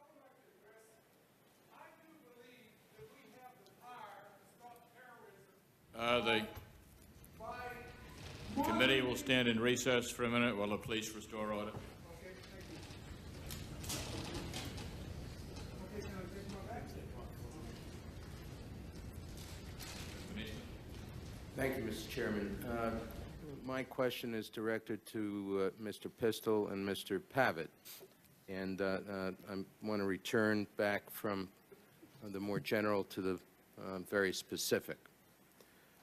Bem-Veniste. I do believe that we have the power to stop terrorism. The committee will stand in recess for a minute while the police restore order. Okay, thank you. Okay, can I take my back? Thank you, Mr. Chairman. My question is directed to Mr. Pistole and Mr. Pavatt, and I want to return back from the more general to the very specific.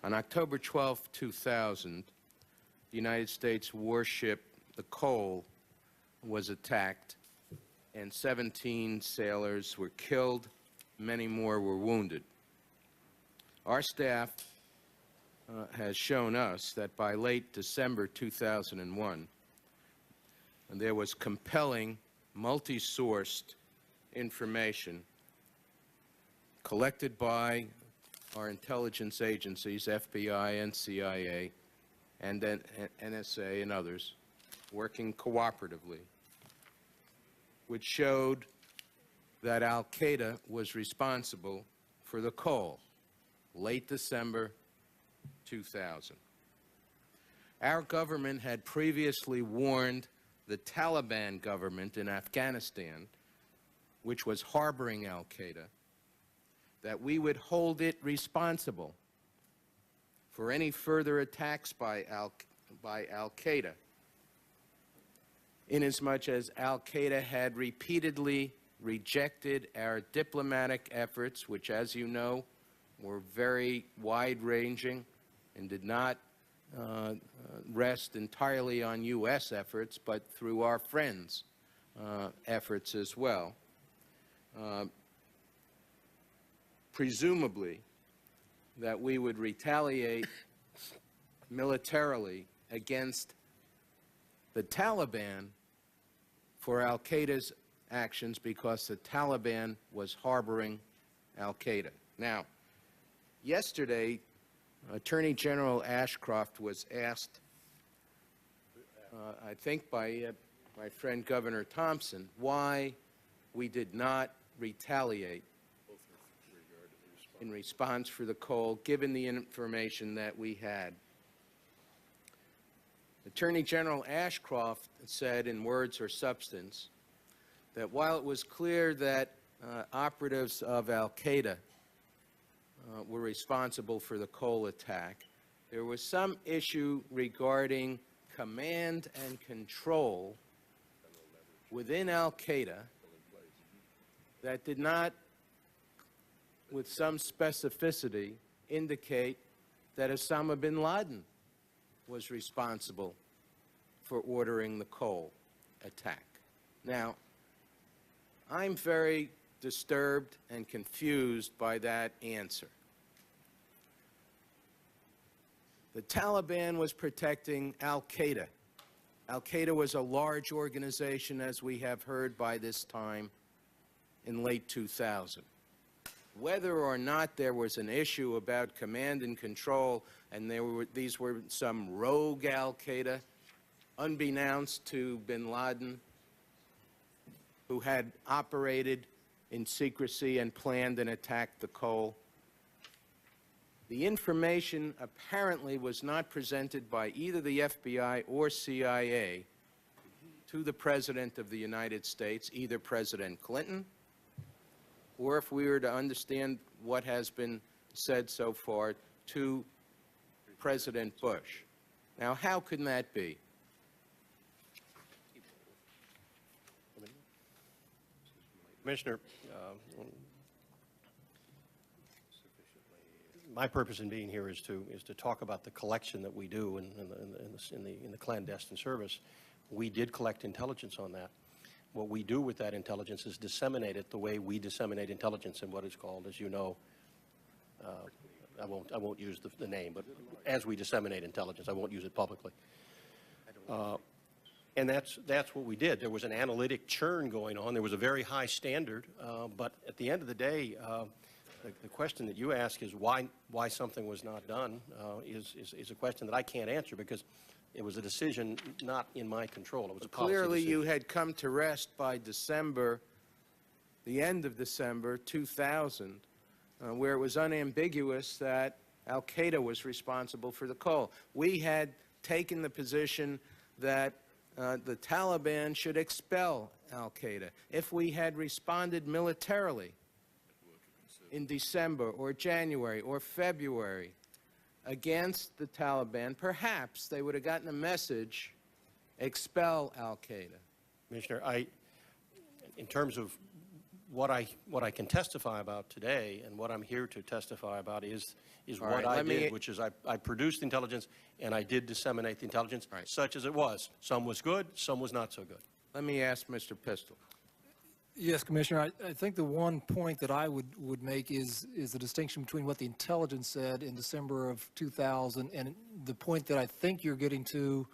On October 12, 2000, the United States warship, the Cole, was attacked, and 17 sailors were killed, many more were wounded. Our staff has shown us that by late December 2001, there was compelling, multi-sourced information collected by our intelligence agencies, FBI and CIA, and then NSA and others, working cooperatively, which showed that Al-Qaeda was responsible for the Cole, late December 2000. Our government had previously warned the Taliban government in Afghanistan, which was harboring Al-Qaeda, that we would hold it responsible for any further attacks by Al-Qaeda, inasmuch as Al-Qaeda had repeatedly rejected our diplomatic efforts, which, as you know, were very wide-ranging and did not rest entirely on U.S. efforts, but through our friends' efforts as well. Presumably, that we would retaliate militarily against the Taliban for Al-Qaeda's actions because the Taliban was harboring Al-Qaeda. Now, yesterday, Attorney General Ashcroft was asked, I think by my friend Governor Thompson, why we did not retaliate in response for the Cole, given the information that we had. Attorney General Ashcroft said, in words or substance, that while it was clear that operatives of Al-Qaeda were responsible for the Cole attack, there was some issue regarding command and control within Al-Qaeda that did not, with some specificity, indicate that Osama bin Laden was responsible for ordering the Cole attack. Now, I'm very disturbed and confused by that answer. The Taliban was protecting Al-Qaeda. Al-Qaeda was a large organization, as we have heard by this time, in late 2000. Whether or not there was an issue about command and control, and these were some rogue Al-Qaeda, unbeknownst to bin Laden, who had operated in secrecy and planned and attacked the Cole. The information apparently was not presented by either the FBI or CIA to the President of the United States, either President Clinton, or if we were to understand what has been said so far, to President Bush. Now, how can that be? Commissioner, my purpose in being here is to talk about the collection that we do in the clandestine service. We did collect intelligence on that. What we do with that intelligence is disseminate it the way we disseminate intelligence in what is called, as you know, I won't use the name, but as we disseminate intelligence, I won't use it publicly. And that's what we did. There was an analytic churn going on. There was a very high standard, but at the end of the day, the question that you ask is why something was not done is a question that I can't answer, because It was a decision not in my control. It was a policy Clearly, decision. you had come to rest by December, the end of December 2000, where it was unambiguous that al-Qaeda was responsible for the Cole. We had taken the position that the Taliban should expel al-Qaeda. If we had responded militarily in December or January or February against the Taliban, perhaps they would have gotten a message, expel al-Qaeda. Commissioner, in terms of what I can testify about today and what I'm here to testify about is All what right, I did, which is I produced intelligence and I did disseminate the intelligence, such as it was. Some was good, some was not so good. Let me ask Mr. Pistole. Yes, Commissioner. I think the one point that I would make is the distinction between what the intelligence said in December of 2000 and the point that I think you're getting to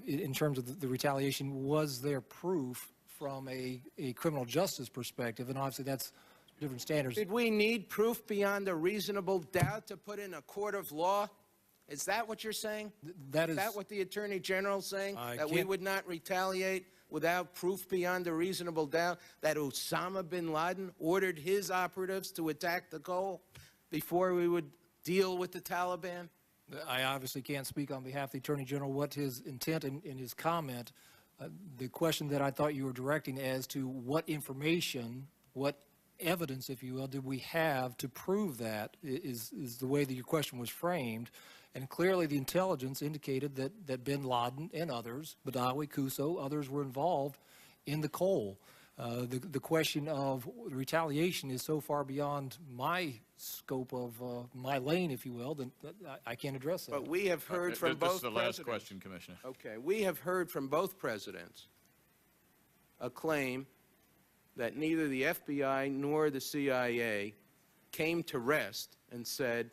in terms of the retaliation. Was there proof from a criminal justice perspective? And obviously that's different standards. Did we need proof beyond a reasonable doubt to put in a court of law? Is that what you're saying? That Is is that what the Attorney General's saying? I That we can't- would not retaliate without proof beyond a reasonable doubt that Osama bin Laden ordered his operatives to attack the Cole before we would deal with the Taliban? I obviously can't speak on behalf of the Attorney General what his intent in his comment. The question that I thought you were directing as to what information, what evidence, if you will, did we have to prove that is the way that your question was framed. And clearly the intelligence indicated that bin Laden and others, Badawi, Kuso, others were involved in the Cole. The question of retaliation is so far beyond my scope of my lane, if you will, that I can't address that. But we have heard from This both is the presidents. last question, Commissioner. Okay, we have heard from both presidents a claim that neither the FBI nor the CIA came to rest and said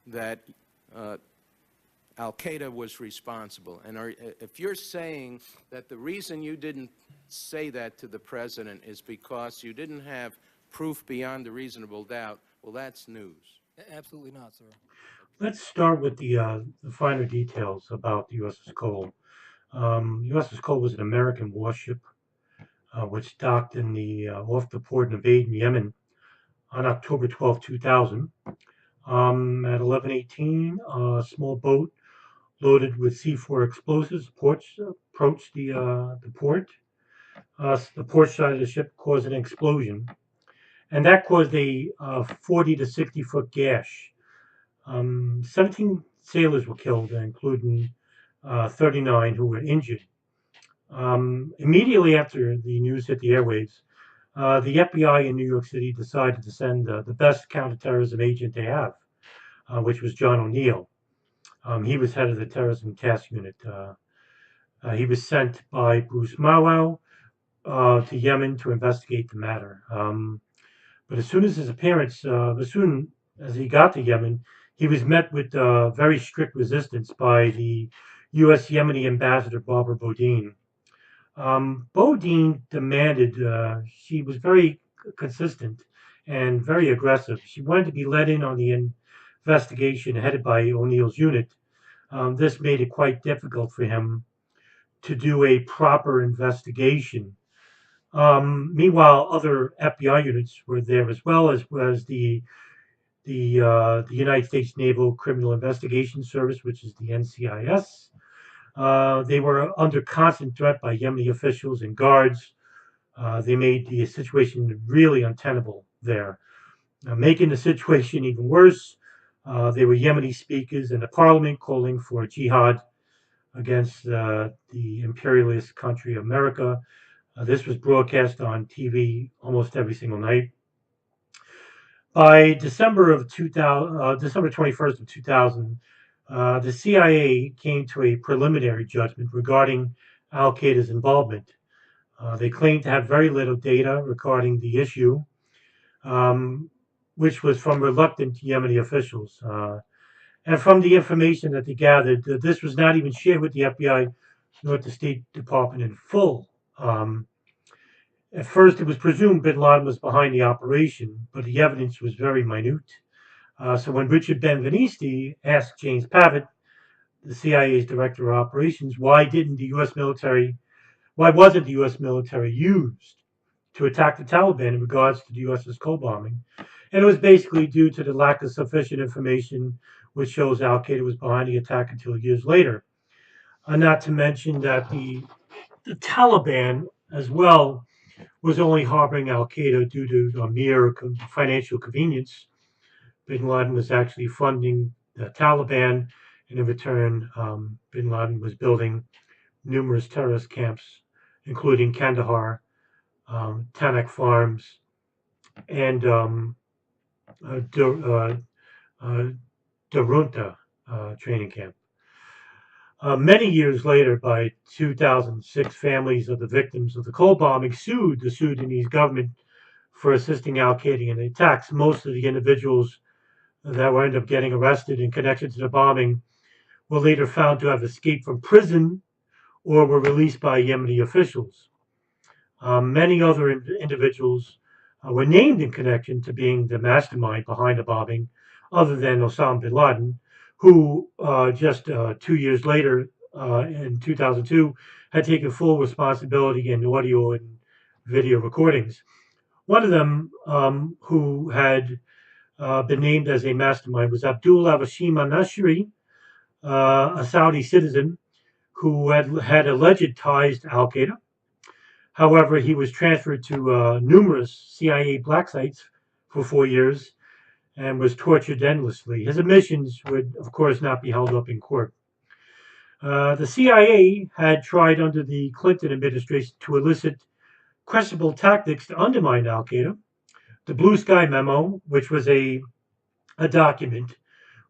that al-Qaeda was responsible. And if you're saying that the reason you didn't say that to the president is because you didn't have proof beyond a reasonable doubt, well, that's news. Absolutely not, sir. Let's start with the finer details about the USS Cole. USS Cole was an American warship which docked in off the port of Aden, Yemen, on October 12, 2000. At 11:18, a small boat loaded with C4 explosives approached the port. The port side of the ship caused an explosion, and that caused a 40 to 60 foot gash. 17 sailors were killed, including 39 who were injured. Immediately after the news hit the airwaves, the FBI in New York City decided to send the best counterterrorism agent they have, which was John O'Neill. He was head of the terrorism task unit. He was sent by Bruce Mawau to Yemen to investigate the matter. But as soon as he got to Yemen, he was met with very strict resistance by the U.S. Yemeni ambassador, Barbara Bodine. Bodine demanded, she was very consistent and very aggressive. She wanted to be let in on the investigation headed by O'Neill's unit. This made it quite difficult for him to do a proper investigation. Meanwhile, other FBI units were there as well, as was the United States Naval Criminal Investigation Service, which is the NCIS. They were under constant threat by Yemeni officials and guards. They made the situation really untenable there. Making the situation even worse, there were Yemeni speakers in the parliament calling for jihad against the imperialist country of America. This was broadcast on TV almost every single night. By December 21st of 2000, the CIA came to a preliminary judgment regarding al-Qaeda's involvement. They claimed to have very little data regarding the issue, which was from reluctant Yemeni officials. And from the information that they gathered, this was not even shared with the FBI nor the State Department in full. At first, it was presumed bin Laden was behind the operation, but the evidence was very minute. So when Richard Ben-Veniste asked James Pavatt the CIA's director of operations, why wasn't the U.S. military used to attack the Taliban in regards to the USS Cole bombing? And it was basically due to the lack of sufficient information, which shows Al Qaeda was behind the attack until years later. Not to mention that the Taliban as well was only harboring Al Qaeda due to a mere financial convenience. Bin Laden was actually funding the Taliban, and in return, Bin Laden was building numerous terrorist camps, including Kandahar, Tannak Farms, and Darunta training camp. Many years later, by 2006, families of the victims of the Cole bombing sued the Sudanese government for assisting Al Qaeda in the attacks. Most of the individuals that were ended up getting arrested in connection to the bombing were later found to have escaped from prison or were released by Yemeni officials. Many other individuals were named in connection to being the mastermind behind the bombing, other than Osama bin Laden, who just 2 years later, in 2002, had taken full responsibility in audio and video recordings. One of them, who had been named as a mastermind, was Abdul Avashim al-Nashri, a Saudi citizen who had alleged ties to Al Qaeda. However, he was transferred to numerous CIA black sites for 4 years and was tortured endlessly. His admissions would, of course, not be held up in court. The CIA had tried under the Clinton administration to elicit questionable tactics to undermine Al Qaeda. The Blue Sky Memo, which was a document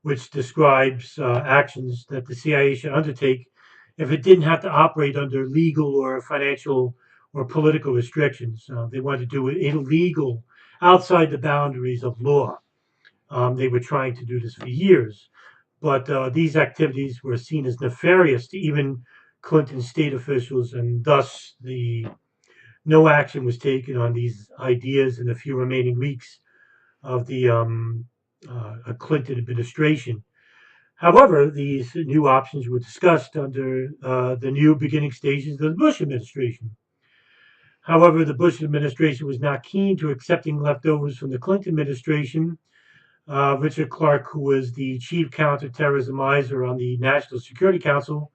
which describes actions that the CIA should undertake if it didn't have to operate under legal or financial or political restrictions. They wanted to do it illegal, outside the boundaries of law. They were trying to do this for years, but these activities were seen as nefarious to even Clinton state officials, and thus no action was taken on these ideas in the few remaining weeks of the Clinton administration. However, these new options were discussed under the new beginning stages of the Bush administration. However, the Bush administration was not keen to accepting leftovers from the Clinton administration. Richard Clarke, who was the chief counterterrorism advisor on the National Security Council,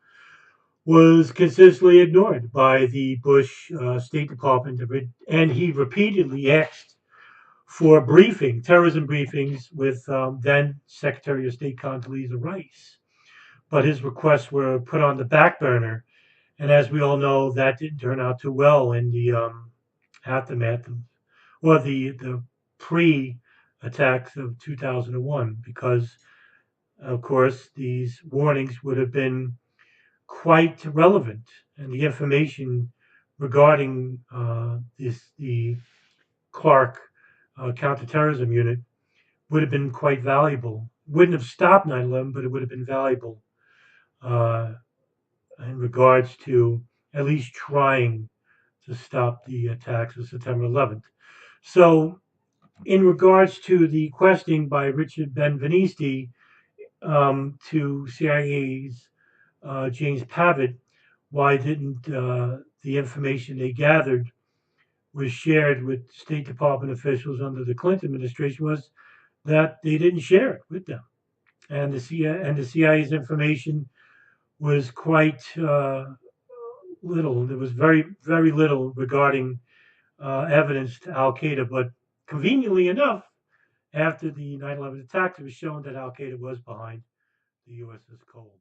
was consistently ignored by the Bush State Department, and he repeatedly asked for terrorism briefings with then Secretary of State Condoleezza Rice. But his requests were put on the back burner, and as we all know, that didn't turn out too well in the aftermath of, the pre-attacks of 2001, because, of course, these warnings would have been quite relevant, and the information regarding the Clarke counterterrorism unit would have been quite valuable. Wouldn't have stopped 9/11, but it would have been valuable uh, in regards to at least trying to stop the attacks of September 11th. So, in regards to the questioning by Richard Ben-Veniste to CIA's James Pavatt, why didn't the information they gathered was shared with State Department officials under the Clinton administration, was that they didn't share it with them, and the CIA's information was quite little. There was very, very little regarding evidence to Al Qaeda, but conveniently enough, after the 9/11 attacks, it was shown that Al Qaeda was behind the USS Cole.